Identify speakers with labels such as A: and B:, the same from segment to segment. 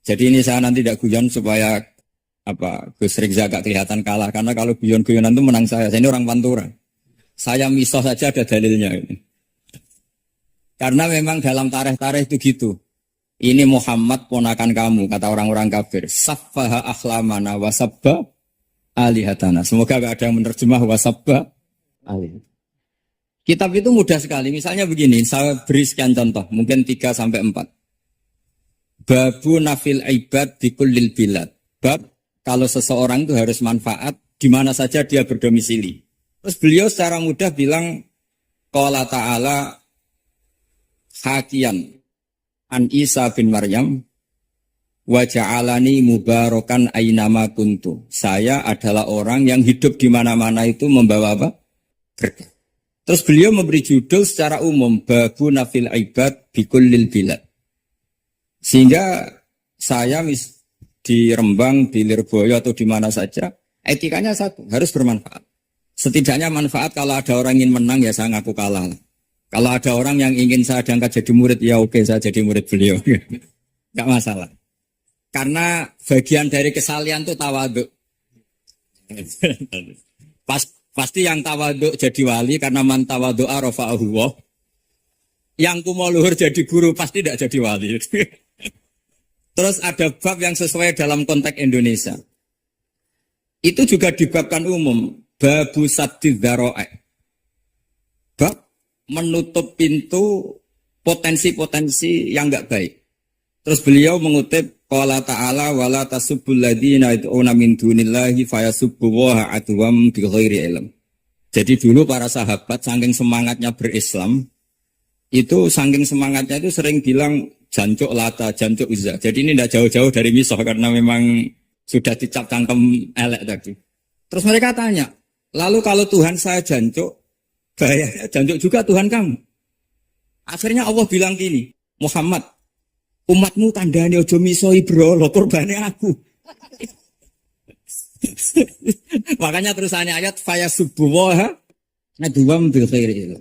A: Jadi ini saya nanti tidak guyon supaya apa Gus Rizza gak kelihatan kalah karena kalau guyon-guyonan itu menang saya. Saya ini orang Pantura. Saya misoh saja ada dalilnya ini. Karena memang dalam tarikh-tarikh itu gitu. Ini Muhammad ponakan kamu kata orang-orang kafir. Saffaha akhlamana wasabba alihatana. Semoga gak ada yang menerjemah wasabba alihatana. Kitab itu mudah sekali. Misalnya begini, saya beri sekian contoh, mungkin 3 sampai 4. Babu nafil ibad bikullil bilad. Bab kalau seseorang itu harus manfaat di mana saja dia berdomisili. Terus beliau secara mudah bilang qala ta'ala hakian an Isa bin Maryam wa ja'alani mubarakan ainama kuntu. Saya adalah orang yang hidup di mana-mana itu membawa apa? Berkah. Terus beliau memberi judul secara umum babu nafil ibad bikullil bilad. Sehingga saya di Rembang, di Lirboyo atau di mana saja, etikanya satu, harus bermanfaat. Setidaknya manfaat kalau ada orang ingin menang ya saya ngaku kalah. Kalau ada orang yang ingin saya diangkat jadi murid, ya oke saya jadi murid beliau. Gak masalah. Karena bagian dari kesalian itu tawaduk. Pasti yang tawaduk jadi wali karena man tawadu'a rafa'ahu Allah. Yang kumo luhur jadi guru pasti tidak jadi wali. Terus ada bab yang sesuai dalam konteks Indonesia. Itu juga dibabkan umum. Babu saddid dzara'i. Bab menutup pintu potensi-potensi yang enggak baik. Terus beliau mengutip qala ta'ala wala tasubbul ladzina yad'una min dunillahi fayasubbullaha adwam bighairi ilm. Jadi dulu para sahabat saking semangatnya berislam, itu saking semangatnya itu sering bilang jancuk Lata, jancuk Uzza. Jadi ini tidak jauh-jauh dari misoh karena memang sudah dicap cangkem elek tadi. Terus mereka tanya, lalu kalau Tuhan saya jancuk, bahaya jancuk juga Tuhan kamu. Akhirnya Allah bilang gini, Muhammad, umatmu tandani ojo misoi bro, lo korbannya aku. Makanya terusannya ayat faya subuh aduam bil khairi.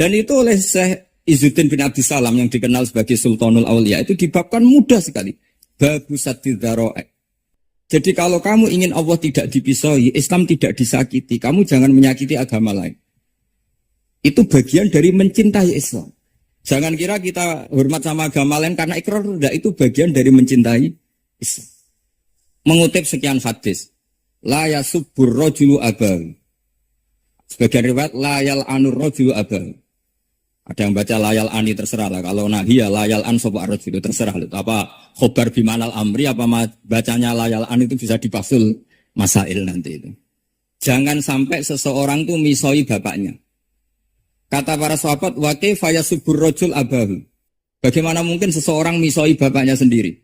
A: Dan itu oleh Syekh Izzuddin bin Abdus Salam yang dikenal sebagai Sultanul Aulia itu dibabkan mudah sekali. Babu saddid dzara'i. Jadi kalau kamu ingin Allah tidak dipisoi, Islam tidak disakiti, kamu jangan menyakiti agama lain. Itu bagian dari mencintai Islam. Jangan kira kita hormat sama agama lain karena ikrar, tidak, itu bagian dari mencintai Islam. Mengutip sekian hadis, la yasubbur rajulu abahu. Sebagian riwayat la yal'anur rajulu abahu. Ada yang baca layal ani terserah lah. Kalau nahiya layal an sopa rajul itu terserah. Apa khobar bimanal amri apa bacanya layal an itu bisa dipasul masail nanti itu. Jangan sampai seseorang tuh misoi bapaknya. Kata para sahabat, wa kaifa yasubbur rajul abahu. Bagaimana mungkin seseorang misoi bapaknya sendiri?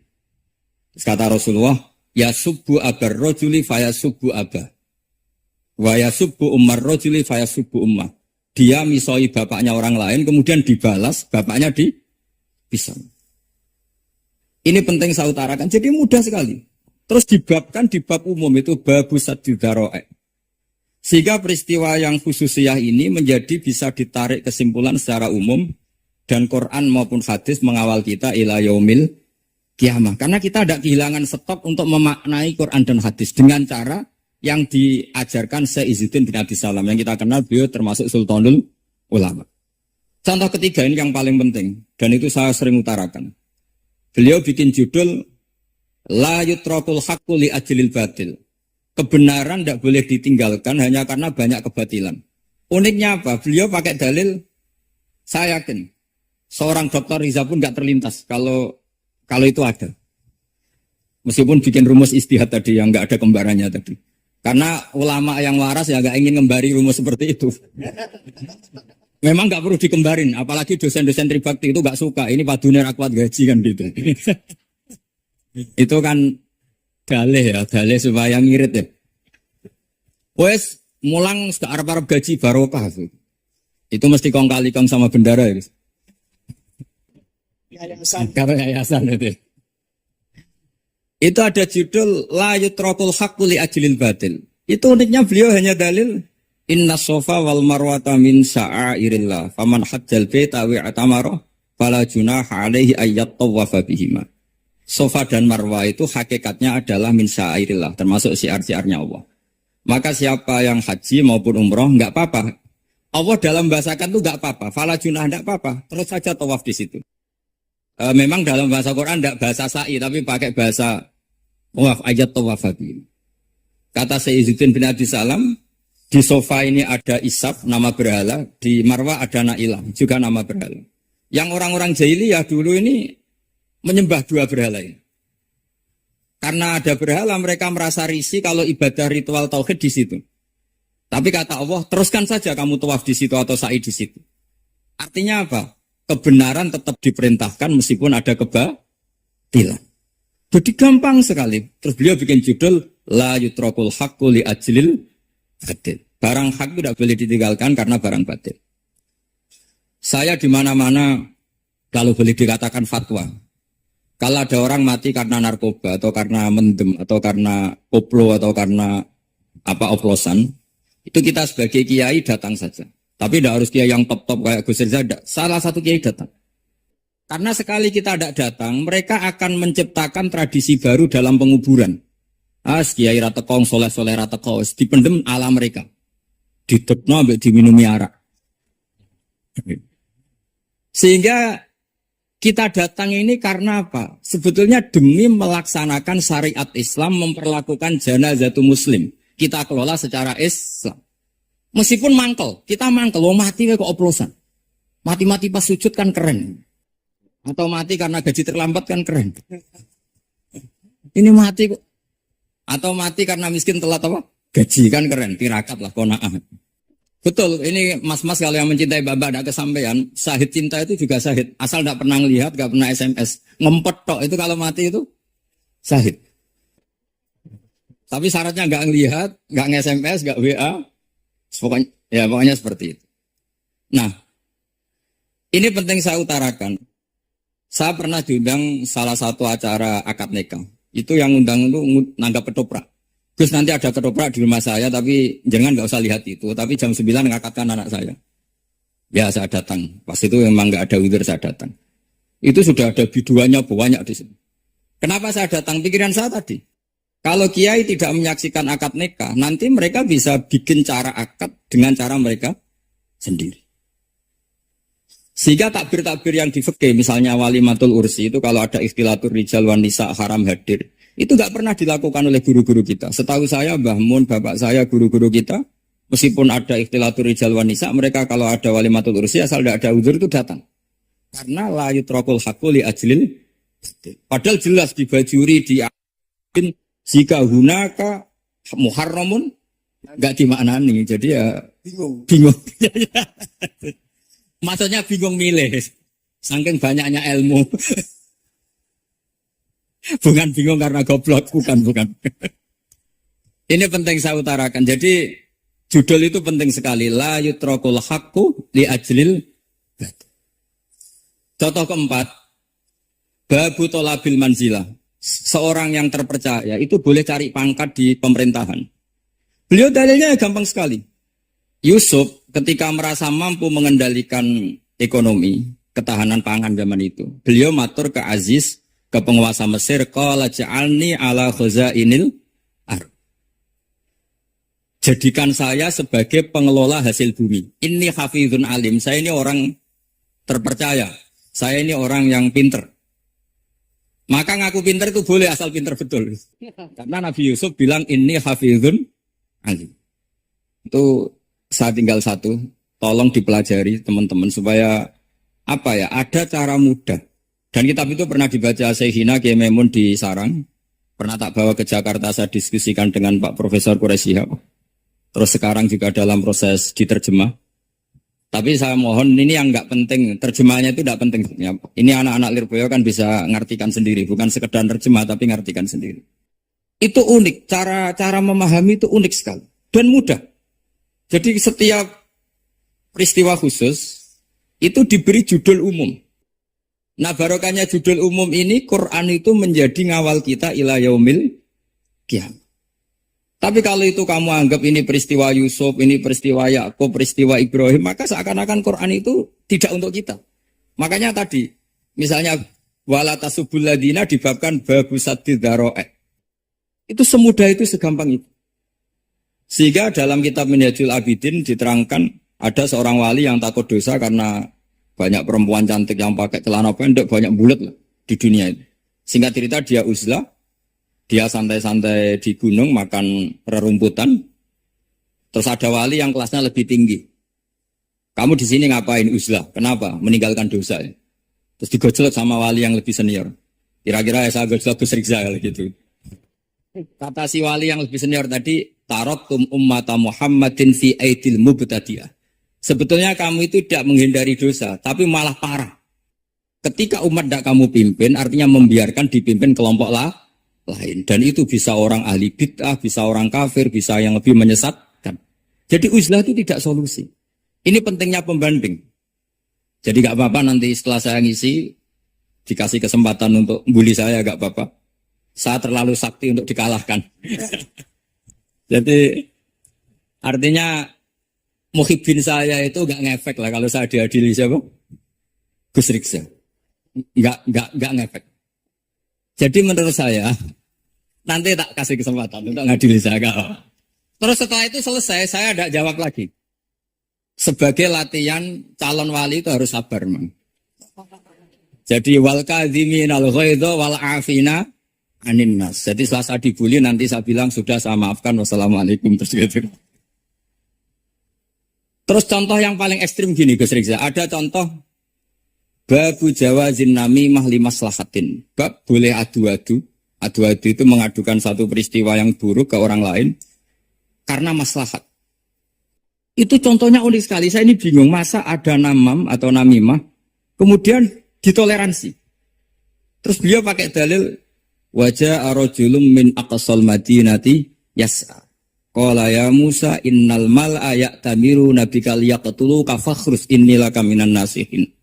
A: Terus kata Rasulullah, yasubbu abar rajuli fayasubbu abah. Wa yasubbu ummar rajuli fayasubbu ummah. Dia misoi bapaknya orang lain, kemudian dibalas, bapaknya dipisah. Ini penting saya utarakan, jadi mudah sekali. Terus dibabkan di bab umum itu babu saddid dzara'i. Sehingga peristiwa yang khususiyah ini menjadi bisa ditarik kesimpulan secara umum dan Quran maupun hadis mengawal kita ila yaumil kiamah. Karena kita tidak kehilangan stok untuk memaknai Quran dan hadis dengan cara yang diajarkan Syekh Izzuddin bin Abdus Salam yang kita kenal beliau termasuk Sultanul Ulama. Contoh ketiga ini yang paling penting dan itu saya sering utarakan. Beliau bikin judul la yutrakul haqqu li ajlil batil. Kebenaran tidak boleh ditinggalkan hanya karena banyak kebatilan. Uniknya apa? Beliau pakai dalil, saya yakin seorang dokter Riza pun nggak terlintas kalau itu ada. Meskipun bikin rumus istihad tadi yang nggak ada kembarannya tadi. Karena ulama yang waras ya nggak ingin ngembari rumus seperti itu. Memang nggak perlu dikembarin, apalagi dosen-dosen tribakti itu nggak suka. Ini padunya rakwat gaji kan gitu. Itu kan dalih supaya ngirit ya. Wes mulang sudah arep-arep gaji barokah. Itu mesti kong kali kong sama bendara ya. Yayasan itu. Itu ada judul la yutrakul haqqu li ajlil batil. Itu uniknya beliau hanya dalil inna sofa wal marwata min sa'airillah faman hajjal baita wa atamara fala junaha alaihi ayyat tawafa bihima. Safa dan Marwah itu hakikatnya adalah min syairillah, termasuk syiar-syiarnya Allah. Maka siapa yang haji maupun umroh nggak apa-apa. Allah dalam bahasakan itu nggak apa-apa. Fala junah nggak apa-apa. Terus saja tawaf di situ. Memang dalam bahasa Quran nggak bahasa sa'i, tapi pakai bahasa tawaf aja tawaf lagi. Kata Sayyiduddin bin Abdus Salam, di Safa ini ada Isab, nama berhala. Di Marwah ada Na'ilah, juga nama berhala. Yang orang-orang jahiliyah dulu ini menyembah dua berhala ini. Karena ada berhala, mereka merasa risih kalau ibadah ritual tauhid di situ. Tapi kata Allah, teruskan saja kamu tawaf di situ atau sa'i di situ. Artinya apa? Kebenaran tetap diperintahkan meskipun ada kebatilan. Jadi gampang sekali. Terus beliau bikin judul La yutrakul haqqu li ajlil batil. Barang hak itu tidak boleh ditinggalkan karena barang batil. Saya di mana-mana kalau boleh dikatakan fatwa. Kalau ada orang mati karena narkoba atau karena mendem atau karena koplo atau karena oplosan, itu kita sebagai kiai datang saja. Tapi tidak harus kiai yang top-top kayak Gus Rizal. Salah satu kiai datang. Karena sekali kita tidak datang, mereka akan menciptakan tradisi baru dalam penguburan. Kiai ratekong, soleh-soleh ratekong, dipendem ala mereka. Didekno sampai diminumi arak. Sehingga kita datang ini karena apa? Sebetulnya demi melaksanakan syariat Islam, memperlakukan janazatu muslim. Kita kelola secara Islam. Meskipun mangkel, kita mangkel, mati kok oplosan. Mati-mati pas sujud kan keren. Atau mati karena gaji terlambat kan keren. Ini mati kok. Atau mati karena miskin telat apa? Gaji kan keren, tirakat lah, kona'ah. Betul, ini mas-mas kalau yang mencintai bapak ada kesampaian, syahid cinta itu juga syahid. Asal tidak pernah lihat, tidak pernah SMS. Ngempet tok, itu kalau mati itu syahid. Tapi syaratnya nggak ngelihat, nggak nge-SMS, nggak WA. Pokoknya seperti itu. Nah, ini penting saya utarakan. Saya pernah diundang salah satu acara akad nikah. Itu yang undang itu nanggap ketoprak. Gus nanti ada ketoprak di rumah saya, tapi jangan nggak usah lihat itu. Tapi jam 9 ngakatkan anak saya. Ya saya datang. Pas itu memang nggak ada udzur saya datang. Itu sudah ada biduannya banyak di sini. Kenapa saya datang? Pikiran saya tadi. Kalau kiai tidak menyaksikan akad nikah, nanti mereka bisa bikin cara akad dengan cara mereka sendiri. Sehingga takbir-takbir yang di fikih, misalnya walimatul ursi itu kalau ada ikhtilatur rijal wan nisa haram hadir, itu nggak pernah dilakukan oleh guru-guru kita. Setahu saya Mbah Mun, bapak saya, guru-guru kita, meskipun ada ikhtilatur rijal wan nisa, mereka kalau ada walimatul ursi asal tidak ada uzur itu datang. Karena la yutrakul haqqu li ajlil. Padahal jelas dibajuri di jika hunaka muharramun nggak dimaknani. Jadi ya bingung. Maksudnya bingung milih. Saking banyaknya ilmu. Bukan bingung karena goblok, bukan. Ini penting saya utarakan. Jadi judul itu penting sekali. La yutrakul haqqu li ajlil. Contoh keempat, babu tolabil manzilah. Seorang yang terpercaya itu boleh cari pangkat di pemerintahan. Beliau dalilnya gampang sekali. Yusuf ketika merasa mampu mengendalikan ekonomi, ketahanan pangan zaman itu, beliau matur ke Aziz, ke penguasa Mesir, qala ja'alni ala khazainil ardh. Jadikan saya sebagai pengelola hasil bumi. Ini hafizun alim, saya ini orang terpercaya. Saya ini orang yang pinter. Maka ngaku pinter itu boleh asal pinter betul. Karena Nabi Yusuf bilang ini hafizun alim. Itu saya tinggal satu, tolong dipelajari teman-teman supaya ada cara mudah. Dan kitab itu pernah dibaca Syekhina Kiai Maimun di Sarang. Pernah tak bawa ke Jakarta, saya diskusikan dengan Pak Profesor Quraisy Shihab. Terus sekarang juga dalam proses diterjemah. Tapi saya mohon ini yang nggak penting, terjemahannya itu nggak penting. Ini anak-anak Lirboyo kan bisa ngartikan sendiri, bukan sekedar terjemah tapi ngartikan sendiri. Itu unik, cara memahami itu unik sekali dan mudah. Jadi setiap peristiwa khusus itu diberi judul umum. Nah barokahnya judul umum ini Quran itu menjadi ngawal kita ila yaumil qiyamah. Tapi kalau itu kamu anggap ini peristiwa Yusuf, ini peristiwa Yakub, peristiwa Ibrahim, maka seakan-akan Quran itu tidak untuk kita. Makanya tadi, misalnya Wala tasubul ladina dibabkan babu satid dzara'i. Itu semudah itu, segampang itu. Sehingga dalam kitab Minhajul Abidin diterangkan ada seorang wali yang takut dosa karena banyak perempuan cantik yang pakai celana pendek, banyak bulat lah di dunia itu. Singkat cerita dia uzlah, dia santai-santai di gunung makan rerumputan. Terus ada wali yang kelasnya lebih tinggi. Kamu di sini ngapain uzlah? Kenapa? Meninggalkan dosa. Ya? Terus digojlok sama wali yang lebih senior. Kira-kira ya saya gojlok Gus Rizal gitu. Kata si wali yang lebih senior tadi, taraktum ummata Muhammadin fi aidil mubtadi'ah. Sebetulnya kamu itu tidak menghindari dosa, tapi malah parah. Ketika umat tidak kamu pimpin, artinya membiarkan dipimpin kelompok lain. Dan itu bisa orang ahli bid'ah, bisa orang kafir, bisa yang lebih menyesatkan. Jadi uzlah itu tidak solusi. Ini pentingnya pembanding. Jadi gak apa-apa nanti setelah saya ngisi, dikasih kesempatan untuk bully saya, gak apa-apa. Saya terlalu sakti untuk dikalahkan. Jadi artinya muhibin saya itu gak ngefek lah kalau saya diadili siapa? Gus Riksa. Gak ngefek. Jadi menurut saya nanti tak kasih kesempatan untuk ngadili saya. Terus setelah itu selesai, saya tidak jawab lagi. Sebagai latihan calon wali itu harus sabar, man. Jadi wal kadhiminal ghaidha wal afina anin nas. Jadi setelah saya dibully nanti saya bilang sudah saya maafkan, wassalamualaikum, terus gitu. Terus contoh yang paling ekstrim gini Gus Rizal, ada contoh babu jawazin namimah limaslahatin. Bab boleh adu-adu. Adu-adu itu mengadukan satu peristiwa yang buruk ke orang lain karena maslahat. Itu contohnya unik sekali. Saya ini bingung, masa ada namam atau namimah kemudian ditoleransi. Terus beliau pakai dalil wajah arojulum min aqsal madinati yas'a. Qala ya Musa innal mal'a ya'tamiru nabikal yaqtulu kafakhrus innilaka minan nasihin.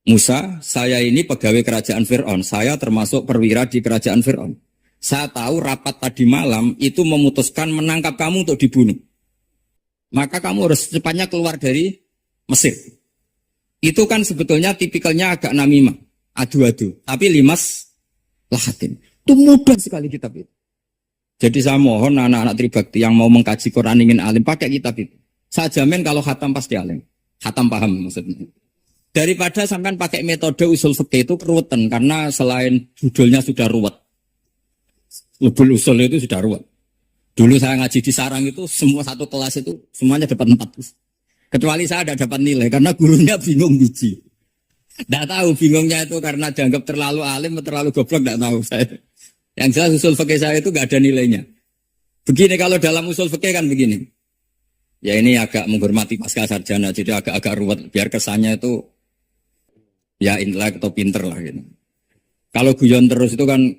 A: Musa, saya ini pegawai kerajaan Fir'aun. Saya termasuk perwira di kerajaan Fir'aun. Saya tahu rapat tadi malam itu memutuskan menangkap kamu untuk dibunuh. Maka kamu harus secepatnya keluar dari Mesir. Itu kan sebetulnya tipikalnya agak namimah, adu-adu. Tapi limas lahatin. Itu mudah sekali kitab itu. Jadi saya mohon anak-anak tribakti yang mau mengkaji Quran ingin alim, pakai kitab itu. Saya jamin kalau khatam pasti alim. Khatam paham maksudnya. Daripada sampai pakai metode usul fikih itu keruwetan. Karena selain judulnya sudah ruwet. Lubul usul itu sudah ruwet. Dulu saya ngaji di sarang itu, semua satu kelas itu, semuanya dapat 4. Kecuali saya tidak dapat nilai, karena gurunya bingung biji. Tidak tahu bingungnya itu karena dianggap terlalu alim atau terlalu goblok, tidak tahu saya. Yang jelas usul fikih saya itu tidak ada nilainya. Begini kalau dalam usul fikih kan begini. Ya ini agak menghormati pasca sarjana, jadi agak-agak ruwet, biar kesannya itu ya intelek atau pinter lah gitu. Kalau guyon terus itu kan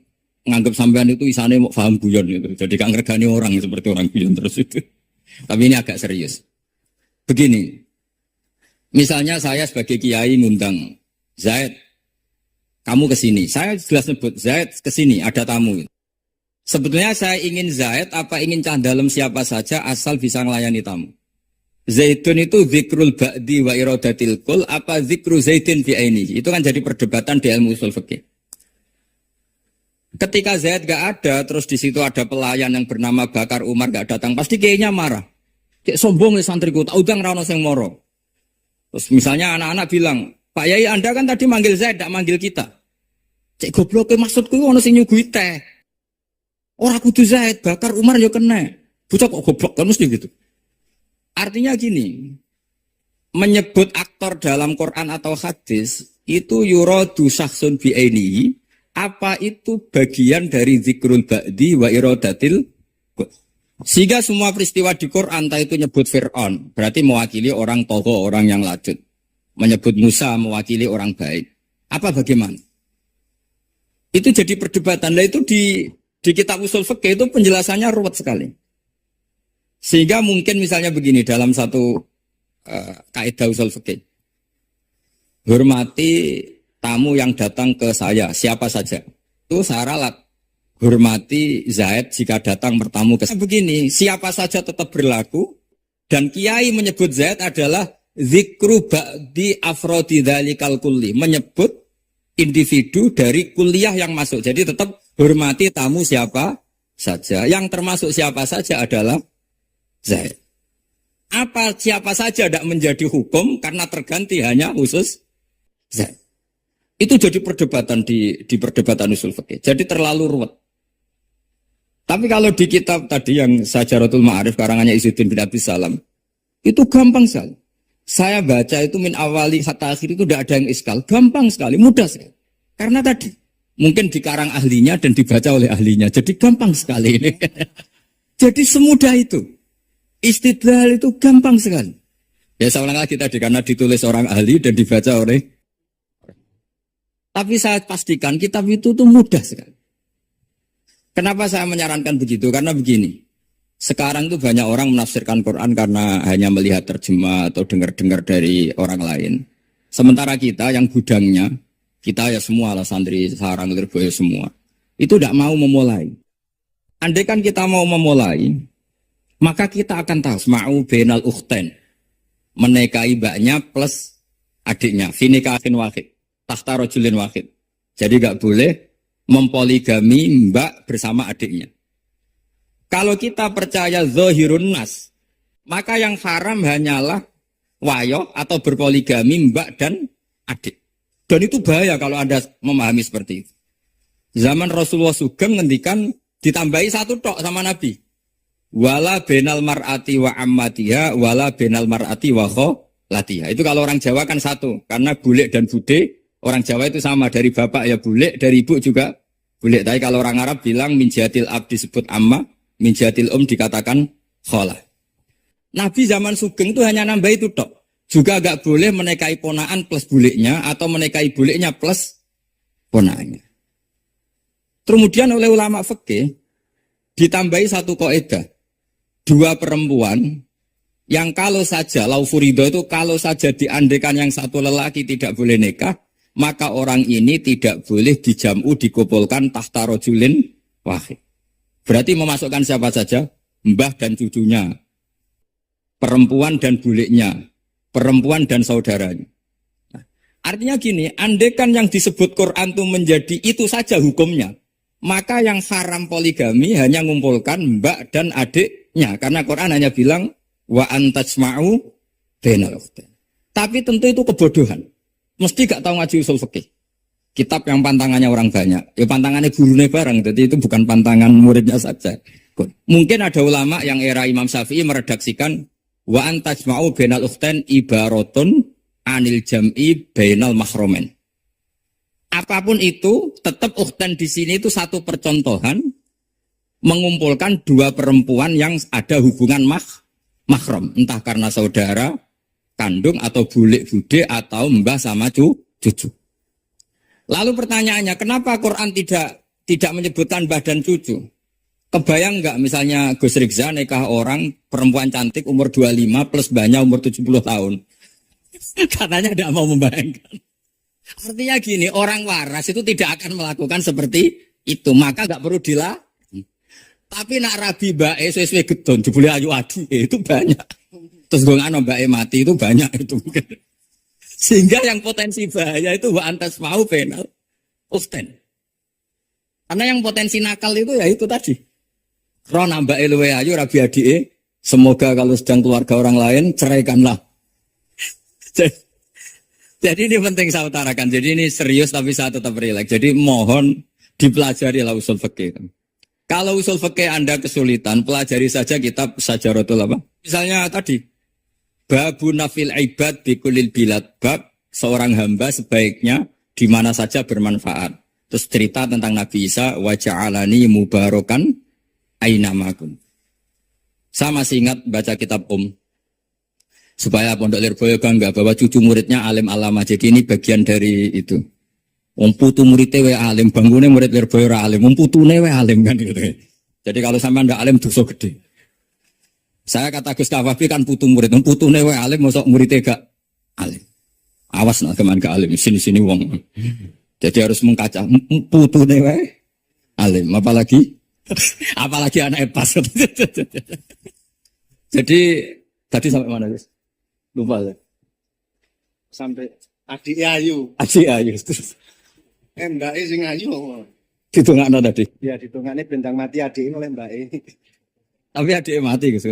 A: nganggap sampean itu isane mau paham guyon gitu. Jadi gak ngergani orang seperti orang guyon terus itu. Tapi ini agak serius. Begini. Misalnya saya sebagai kiai ngundang Zaid, kamu ke sini. Saya jelas sebut Zaid ke sini, ada tamu. Sebetulnya saya ingin Zaid apa ingin cah dalam siapa saja asal bisa melayani tamu. Zaidun itu zikrul ba'di wa iradatil kul apa zikru Zaidin fi aini. Itu kan jadi perdebatan di ilmu usul fikih. Ketika Zaid gak ada, terus di situ ada pelayan yang bernama Bakar Umar gak datang, pasti kayaknya marah. Cek sombong nih santriku, tak udang rano sing moro. Terus misalnya anak-anak bilang, Pak Yai Anda kan tadi manggil Zaid, gak manggil kita. Cek goblok, maksudku ono sing nyugui teh. Orang kudu Zaid, Bakar Umar ya kena. Bocah kok goblok kan mesti gitu. Artinya gini, menyebut aktor dalam Quran atau hadis itu yuradu syakhsun bi'ainihi. Apa itu bagian dari zikrul ba'di wa iradatil? Sehingga semua peristiwa di Quran entah itu nyebut Fir'aun, berarti mewakili orang tokoh, orang yang lanjut. Menyebut Musa mewakili orang baik. Apa bagaimana? Itu jadi perdebatan. Nah itu di kitab usul fikih itu penjelasannya ruwet sekali. Sehingga mungkin misalnya begini dalam satu kaidah usul fikih. Hormati tamu yang datang ke saya, siapa saja. Itu saya ralat. Hormati Zaid jika datang bertamu ke saya. Begini, siapa saja tetap berlaku. Dan Kiai menyebut Zaid adalah zikru ba'di afrodi dhalikal kulli. Menyebut individu dari kuliah yang masuk. Jadi tetap hormati tamu siapa saja. Yang termasuk siapa saja adalah Zaid. Apa siapa saja tidak menjadi hukum karena terganti hanya khusus Zaid. Itu jadi perdebatan di perdebatan usul fikih. Jadi terlalu ruwet. Tapi kalau di kitab tadi yang Syajaratul Ma'arif karangannya Izzuddin bin Abdissalam, itu gampang sekali. Saya baca itu min awali hatta akhir itu tidak ada yang iskal. Gampang sekali, mudah sekali. Karena tadi mungkin dikarang ahlinya dan dibaca oleh ahlinya. Jadi gampang sekali ini. Jadi semudah itu. Istidlal itu gampang sekali. Ya saya ulang lagi tadi karena ditulis orang ahli dan dibaca oleh. Tapi saya pastikan kitab itu tuh mudah sekali. Kenapa saya menyarankan begitu? Karena begini. Sekarang tuh banyak orang menafsirkan Quran karena hanya melihat terjemah atau dengar-dengar dari orang lain. Sementara kita yang gudangnya, kita ya semua lah santri, sarang, lirboyo semua. Itu tidak mau memulai. Andai kan kita mau memulai, maka kita akan tahu mau benal ukhten. Menikahi mbaknya plus adiknya. Finikahin wahid. Tahta rojulin wahid. Jadi gak boleh mempoligami mbak bersama adiknya. Kalau kita percaya zahirun nas, maka yang haram hanyalah wayo atau berpoligami mbak dan adik. Dan itu bahaya kalau Anda memahami seperti itu. Zaman Rasulullah Sugeng ngendikan ditambahi satu tok sama Nabi. Wala benal mar'ati wa ammatiha wala benal mar'ati wa kholatiha. Itu kalau orang Jawa kan satu. Karena bulik dan bude, orang Jawa itu sama. Dari bapak ya bulik, dari ibu juga bulik. Tapi kalau orang Arab bilang min jatil ab disebut amma, min jatil dikatakan kholah. Nabi zaman Sugeng itu hanya nambah itu tok. Juga agak boleh menikahi ponaan plus buliknya atau menikahi buliknya plus ponaannya. Kemudian oleh ulama fikih ditambahi satu kaidah. Dua perempuan yang kalau saja laufurido itu kalau saja diandekan yang satu lelaki tidak boleh nikah, maka orang ini tidak boleh dijamu dikumpulkan tahta rojulin wahid. Berarti memasukkan siapa saja? Mbah dan cucunya, perempuan dan buliknya, perempuan dan saudaranya. Nah, artinya gini, andekan yang disebut Quran itu menjadi itu saja hukumnya, maka yang haram poligami hanya mengumpulkan mbak dan adiknya. Karena Quran hanya bilang, wa antajma'u bainal ukhtain. Tapi tentu itu kebodohan. Mesti gak tahu ngaji usul fikih. Kitab yang pantangannya orang banyak. Ya pantangannya gurunya bareng, jadi itu bukan pantangan muridnya saja. Mungkin ada ulama yang era Imam Syafi'i meredaksikan, wa antajma'u bainal ukhtain ibaratun anil jam'i bainal mahromen. Apapun itu, tetap ukhtan di sini itu satu percontohan mengumpulkan dua perempuan yang ada hubungan mahram, entah karena saudara kandung atau bulik bude atau mbah sama cucu. Lalu pertanyaannya, kenapa Quran tidak menyebutkan mbah dan cucu? Kebayang nggak misalnya Gus Rizza nikah orang perempuan cantik umur 25 plus mbahnya umur 70 tahun? Katanya tidak mau membayangkan. Artinya gini, orang waras itu tidak akan melakukan seperti itu, maka nggak perlu dilakukan. Tapi nak rabi bae sesuai gedon, jebule ayu adi itu banyak. Terus gue ngano bae mati itu banyak itu. Sehingga yang potensi bahaya itu wa antas mau penal ukhtain. Karena yang potensi nakal itu ya itu tadi. Ro nambah luwe ayu rabi adike, semoga kalau sedang keluarga orang lain ceraikanlah. Jadi ini penting saya utarakan. Jadi ini serius tapi saya tetap rileks. Jadi mohon dipelajari lah usul fikih. Kalau usul fikih Anda kesulitan, pelajari saja kitab Syajaratul apa? Misalnya tadi babu nafil ibad bikulil bilad, bab seorang hamba sebaiknya di mana saja bermanfaat. Terus cerita tentang Nabi Isa wa ja'alani mubarakan ainamakun. Saya masih ingat baca kitab supaya Pondok Lirboyo bangga bahwa cucu muridnya alim alama. Jadi ini bagian dari itu. Putu muridnya we alim, bangunnya murid Lirboyo alim, putune we alim kan gitu. Jadi kalau sama ndak alim dosa gede. Saya kata Gus Kafafi kan putu murid, putune we alim, mosok muridnya gak alim. Awas nak keman gak alim, sini wong. Jadi harus mengkaca, putune we alim, apalagi anak pas. Jadi tadi sampai mana guys? Lupa ya.
B: Sampai adik Ayu.
A: Adik Ayu.
B: Mbak E sing ayu.
A: Ditungakno tadi.
B: Ya ditungane bentang mati adik oleh Mbak E.
A: Tapi adiknya mati Gus.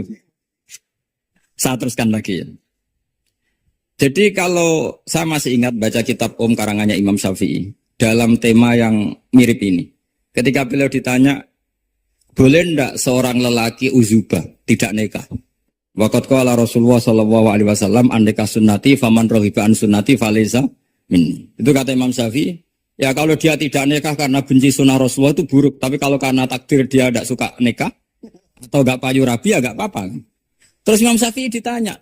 A: Saya teruskan lagi ya. Jadi kalau saya masih ingat baca kitab karangannya Imam Syafi'i dalam tema yang mirip ini. Ketika beliau ditanya, boleh ndak seorang lelaki uzubah tidak nikah? Waqat qala Rasulullah sallallahu alaihi wasallam an nikah sunnati faman rohiba an sunnati falaysa minni. Itu kata Imam Syafi'i. Ya kalau dia tidak nikah karena benci sunnah Rasulullah itu buruk. Tapi kalau karena takdir dia tidak suka nikah atau gak payu rabi ya gak apa-apa. Terus Imam Syafi'i ditanya,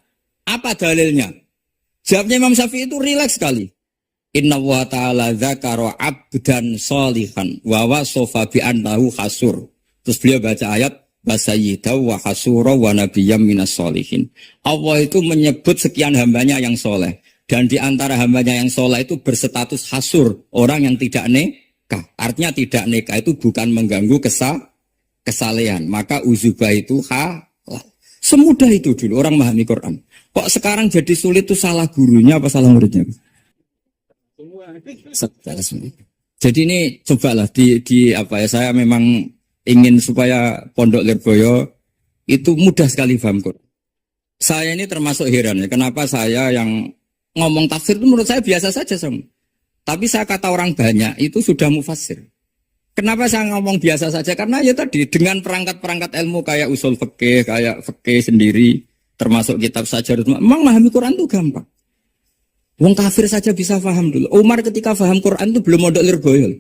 A: apa dalilnya? Jawabnya Imam Syafi'i itu rileks sekali. Inna wa ta'ala dzakara abdan sholihan wa wasofa bi annahu hasur. Terus beliau baca ayat wasayyidaw wa hasura wa nabiyyam minas sholihin. Allah itu menyebut sekian hambanya yang soleh. Dan di antara hambanya yang soleh itu berstatus hasur, orang yang tidak nikah. Artinya tidak nikah itu bukan mengganggu kesalehan. Maka uzubah itu halal. Semudah itu dulu orang memahami Quran. Kok sekarang jadi sulit itu salah gurunya apa salah muridnya? Jadi ini cobalah di apa ya, saya memang ingin supaya Pondok Lirboyo itu mudah sekali paham Quran. Saya ini termasuk heran ya, kenapa saya yang ngomong tafsir itu menurut saya biasa saja sama. Tapi saya kata orang banyak itu sudah mufassir. Kenapa saya ngomong biasa saja? Karena ya tadi dengan perangkat-perangkat ilmu kayak usul fikih, kayak fikih sendiri, termasuk kitab Sajarut, memang memahami Quran itu gampang. Wong kafir saja bisa paham dulu. Umar ketika paham Quran itu belum Pondok Lirboyo.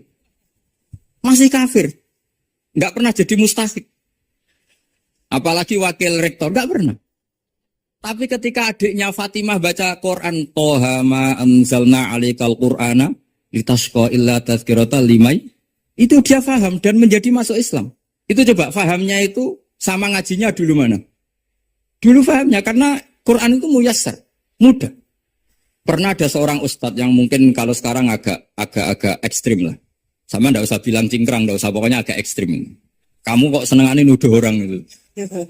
A: Masih kafir. Enggak pernah jadi mustafid. Apalagi wakil rektor, enggak pernah. Tapi ketika adiknya Fatimah baca Quran, Toha ma anzalna alaikal Qur'ana litasqa illa tazkirata limai, itu dia paham dan menjadi masuk Islam. Itu coba fahamnya itu sama ngajinya dulu mana? Dulu fahamnya karena Quran itu muyassar, mudah. Pernah ada seorang ustadz yang mungkin kalau sekarang agak ekstrim lah. Sama ndak usah bilang cingkrang, ndak usah, pokoknya agak ekstrim. Kamu kok senengane nuduh orang gitu.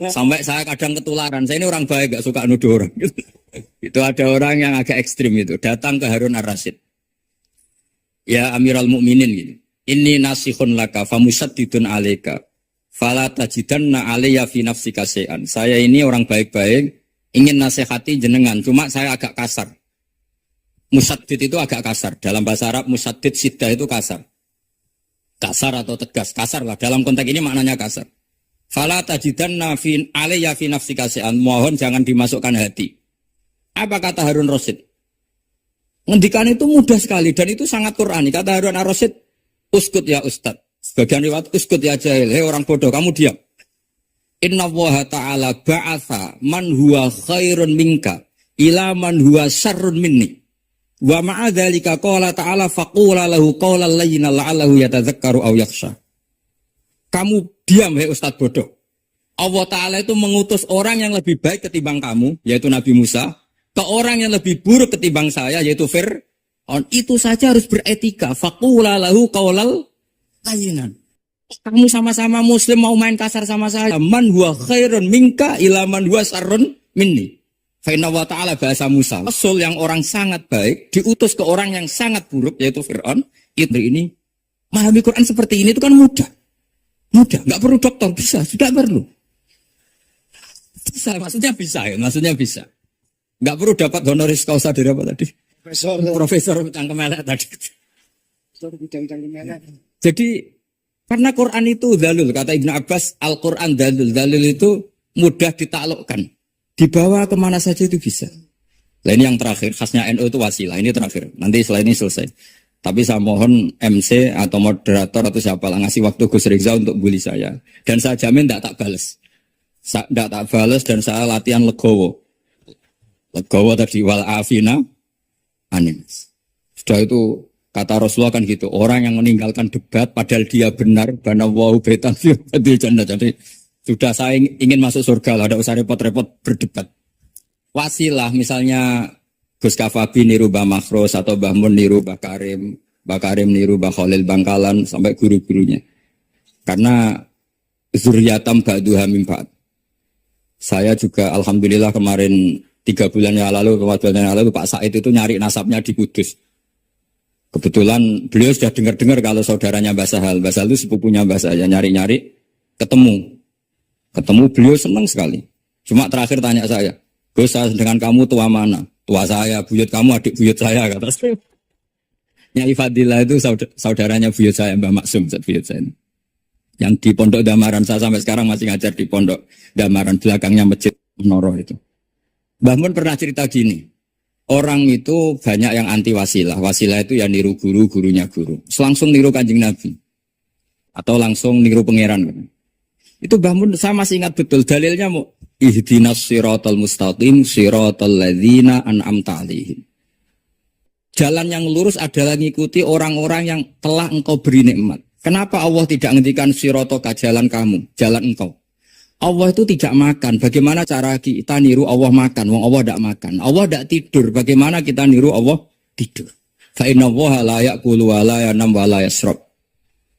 A: Sampai saya kadang ketularan. Saya ini orang baik, gak suka nuduh orang. Itu ada orang yang agak ekstrim itu. Datang ke Harun Ar-Rasyid. Ya Amiral Mukminin gitu. Ini nasihun laka famusaddidun alaika fala tajidanna alayya fi nafsika syai'an. Saya ini orang baik-baik, ingin nasihati jenengan, cuma saya agak kasar. Musaddid itu agak kasar. Dalam bahasa Arab musaddid siddah itu kasar. Kasar atau tegas, kasar lah. Dalam konteks ini maknanya kasar. Fala tajidanna fi alayya fi nafsika syai'an. Mohon jangan dimasukkan hati. Apa kata Harun Rasyid? Ngendikan itu mudah sekali dan itu sangat Qur'ani. Kata Harun Ar-Rasyid, uskut ya Ustad. Sebagian riwayat uskut ya jahil. Hei orang bodoh, kamu diam. Inna Allaha ta'ala ba'atha man huwa khairun minka ila man huwa syarrun minni. Wa ma'adzalika qala ta'ala faqula lahu qawlan layyina la'allahu yatadzakkaru aw yakhsha. Kamu diam hei Ustad bodoh. Allah Ta'ala itu mengutus orang yang lebih baik ketimbang kamu, yaitu Nabi Musa, ke orang yang lebih buruk ketimbang saya, yaitu Fir'aun. Itu saja harus beretika. Faqula lahu qaulal layyinan. Kamu sama-sama muslim mau main kasar sama saya. Man huwa khairun minka ila man huwa syarrun minni. Fa inna wa ta'ala bahasa Musa. Rasul yang orang sangat baik diutus ke orang yang sangat buruk yaitu Fir'aun. Itu ini memahami Quran seperti ini itu kan mudah. Mudah, enggak perlu dokter, bisa, sudah perlu. Bisa, maksudnya bisa ya, maksudnya bisa. Enggak perlu dapat honoris causa dari apa tadi? Profesor cangkem elek tadi. Jadi karena Quran itu dalil, kata Ibnu Abbas, Al-Quran dalil. Dalil itu mudah ditaklukkan. Dibawa kemana saja itu bisa. Nah ini yang terakhir, khasnya NU itu wasilah. Ini terakhir, nanti setelah ini selesai. Tapi saya mohon MC atau moderator atau siapa lah ngasih waktu Gus Rizal untuk bully saya. Dan saya jamin tidak tak balas. Tidak tak balas dan saya latihan legowo. Legowo tadi wal afina animes. Sudah itu kata Rasulullah kan gitu. Orang yang meninggalkan debat padahal dia benar. Bana wahu betan fil jannah. Jadi sudah saya ingin masuk surga lah. Ada usah repot-repot berdebat. Wasilah misalnya Gus Kafabi niru Mbah Makhros atau Mbah Mun niru Mbah Karim. Mbah Karim niru Mbah Khalil Bangkalan sampai guru-gurunya. Karena zuriyatam ba'duha min ba'd. Saya juga alhamdulillah kemarin 3 bulan yang lalu, 4 bulan yang lalu Pak Said itu nyari nasabnya di Kudus. Kebetulan beliau sudah dengar-dengar kalau saudaranya Mbah Sahal itu sepupunya Mbah saya, nyari-nyari ketemu. Ketemu beliau senang sekali. Cuma terakhir tanya saya, Gus, dengan kamu tua mana? Tua saya, buyut kamu adik buyut saya, kata saya. Nyai Fadilah itu saudaranya buyut saya, Mbah Maksum, buyut saya. Yang di Pondok Damaran, saya sampai sekarang masih ngajar di Pondok Damaran, belakangnya Masjid Menoro itu. Mbah Mun pernah cerita gini, orang itu banyak yang anti wasilah. Wasilah itu ya niru guru, gurunya guru. Langsung niru Kanjeng Nabi. Atau langsung niru pangeran. Itu Mbah Mun, saya masih ingat betul dalilnya mau ihdinas siratal mustaqim siratal ladzina an'amta 'alaihim. Jalan yang lurus adalah mengikuti orang-orang yang telah engkau beri nikmat. Kenapa Allah tidak ngendikan siratoka jalan kamu, jalan engkau? Allah itu tidak makan. Bagaimana cara kita niru Allah makan? Wong Allah tidak makan. Allah tidak tidur. Bagaimana kita niru Allah tidur? Fa inna Allaha la ya'kulu wa la yanam wa la yashrab.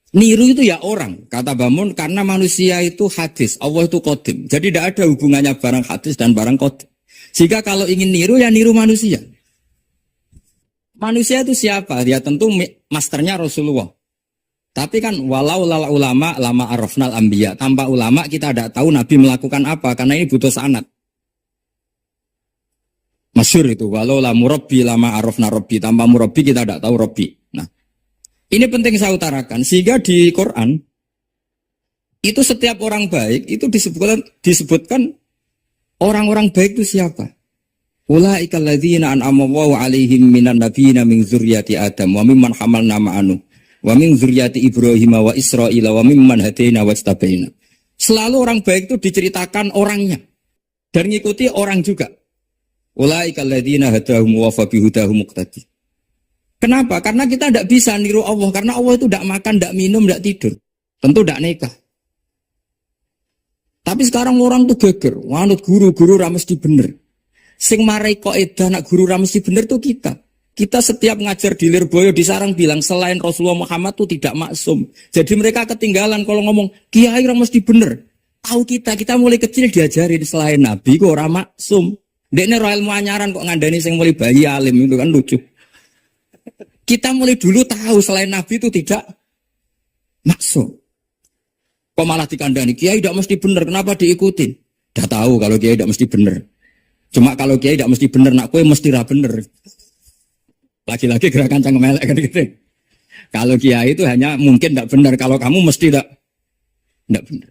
A: Niru itu ya orang, kata Bamun, karena manusia itu hadis, Allah itu qadim. Jadi tidak ada hubungannya barang hadis dan barang qadim. Jika kalau ingin niru ya niru manusia. Manusia itu siapa? Dia tentu masternya Rasulullah. Tapi kan walau lala ulama lama arafnal anbiya. Tanpa ulama kita tidak tahu Nabi melakukan apa, karena ini butuh sanad. Masyhur itu, walau la murabbi lama arafna rabbi. Tanpa murabbi kita tidak tahu rabbi. Nah, ini penting saya utarakan. Sehingga di Quran itu setiap orang baik itu disebutkan orang-orang baik itu siapa? Ulaikal ladzina an'ama Allahu 'alaihim minan nabiyina min dzurriyyati Adam wa mimman hamalna ma'anu wa min dzurriyyati Ibrahim wa Israil wa mimman hadaina wastabaina. Selalu orang baik itu diceritakan orangnya dan ngikuti orang juga. Ulaikal ladzina hadahum wa fa bihudahum muqtadi. Kenapa? Karena kita tidak bisa niru Allah, karena Allah itu tidak makan, tidak minum, tidak tidur. Tentu tidak nikah. Tapi sekarang orang tuh geger, wanut guru-guru mesti bener. Sing marai kok edan nak guru mesti bener tuh kita. Kita setiap ngajar di Lirboyo di Sarang bilang selain Rasulullah Muhammad tuh tidak maksum. Jadi mereka ketinggalan kalau ngomong kiai mesti bener. Tahu kita mulai kecil diajarin selain Nabi kok ora maksum. Dekne ro ilmu anyaran kok ngandani sing mulai bayi alim itu kan lucu. Kita mulai dulu tahu selain Nabi itu tidak maksum. Kok malah dikandani kiai tidak mesti bener, kenapa diikutin? Udah tahu kalau kiai tidak mesti bener. Cuma kalau kiai tidak mesti bener, nak kue mesti ra bener. Lagi-lagi gerakan cangkem elek kan gitu. Kalau kiai itu hanya mungkin tidak benar, kalau kamu mesti tidak benar.